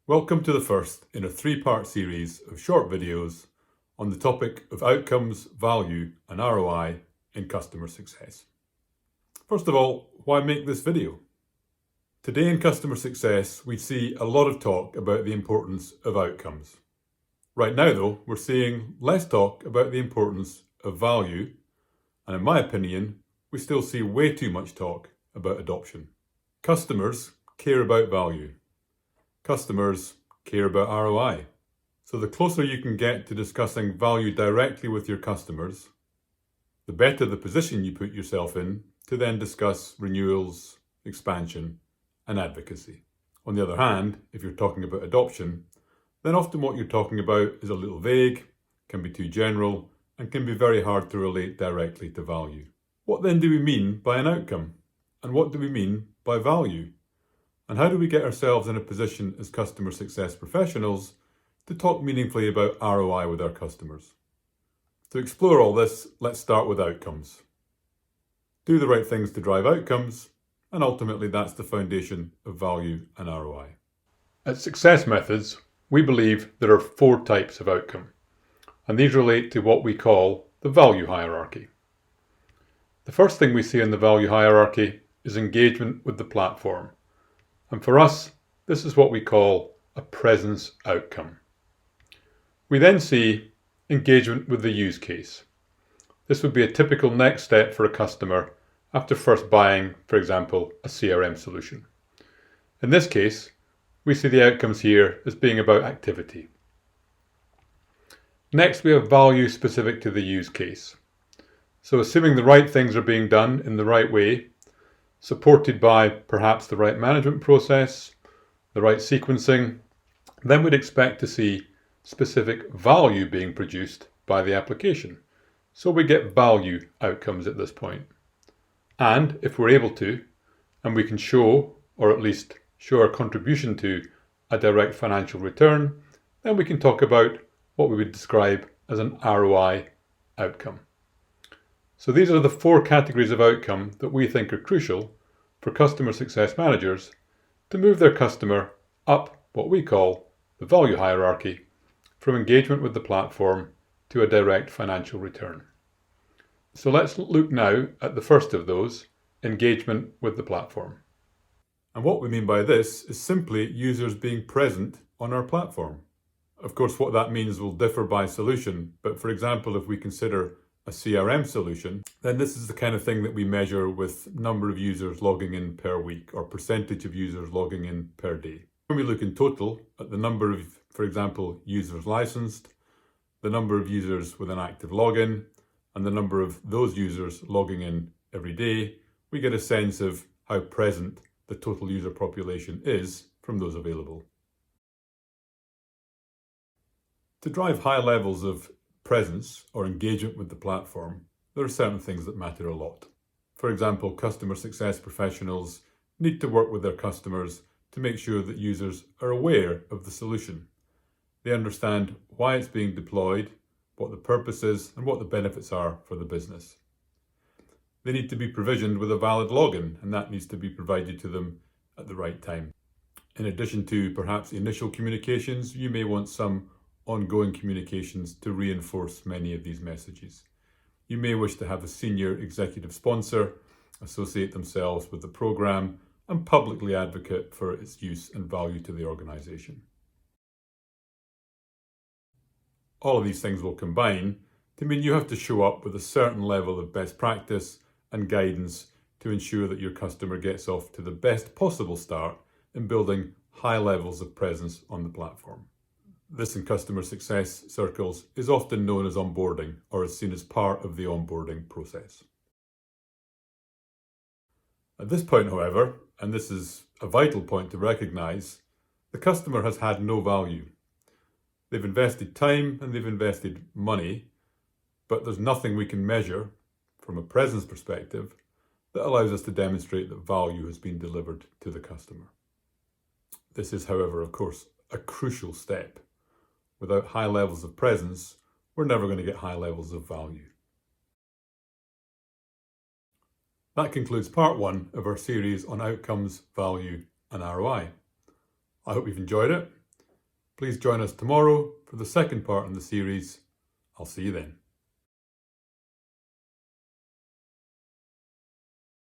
Welcome to the first in a three-part series of short videos on the topic of outcomes, value and ROI in customer success. First of all, why make this video? Today in customer success, we see a lot of talk about the importance of outcomes. Right now though, we're seeing less talk about the importance of value, and in my opinion, we still see way too much talk about adoption. Customers care about value. Customers care about ROI. So the closer you can get to discussing value directly with your customers, the better the position you put yourself in to then discuss renewals, expansion, and advocacy. On the other hand, if you're talking about adoption, then often what you're talking about is a little vague, can be too general, and can be very hard to relate directly to value. What then do we mean by an outcome? And what do we mean by value? And how do we get ourselves in a position as customer success professionals to talk meaningfully about ROI with our customers? To explore all this, let's start with outcomes. Do the right things to drive outcomes, and ultimately that's the foundation of value and ROI. At Success Methods, we believe there are 4 types of outcome, and these relate to what we call the value hierarchy. The first thing we see in the value hierarchy is engagement with the platform. And for us, this is what we call a presence outcome. We then see engagement with the use case. This would be a typical next step for a customer after first buying, for example, a CRM solution. In this case, we see the outcomes here as being about activity. Next, we have value specific to the use case. So assuming the right things are being done in the right way, supported by perhaps the right management process, the right sequencing, then we'd expect to see specific value being produced by the application. So we get value outcomes at this point. And if we're able to, and we can show, or at least show our contribution to, a direct financial return, then we can talk about what we would describe as an ROI outcome. So these are the 4 categories of outcome that we think are crucial for customer success managers to move their customer up what we call the value hierarchy from engagement with the platform to a direct financial return. So let's look now at the first of those, engagement with the platform. And what we mean by this is simply users being present on our platform. Of course, what that means will differ by solution, but for example, if we consider a CRM solution, then this is the kind of thing that we measure with number of users logging in per week or percentage of users logging in per day. When we look in total at the number of, for example, users licensed, the number of users with an active login, and the number of those users logging in every day, we get a sense of how present the total user population is from those available. To drive high levels of presence or engagement with the platform, there are certain things that matter a lot. For example, customer success professionals need to work with their customers to make sure that users are aware of the solution. They understand why it's being deployed, what the purpose is, and what the benefits are for the business. They need to be provisioned with a valid login, and that needs to be provided to them at the right time. In addition to perhaps initial communications, you may want some ongoing communications to reinforce many of these messages. You may wish to have a senior executive sponsor associate themselves with the program and publicly advocate for its use and value to the organization. All of these things will combine to mean you have to show up with a certain level of best practice and guidance to ensure that your customer gets off to the best possible start in building high levels of presence on the platform. This in customer success circles is often known as onboarding or is seen as part of the onboarding process. At this point, however, and this is a vital point to recognize, the customer has had no value. They've invested time and they've invested money, but there's nothing we can measure from a presence perspective that allows us to demonstrate that value has been delivered to the customer. This is, however, of course, a crucial step. Without high levels of presence, we're never going to get high levels of value. That concludes part 1 of our series on outcomes, value, and ROI. I hope you've enjoyed it. Please join us tomorrow for the second part in the series. I'll see you then.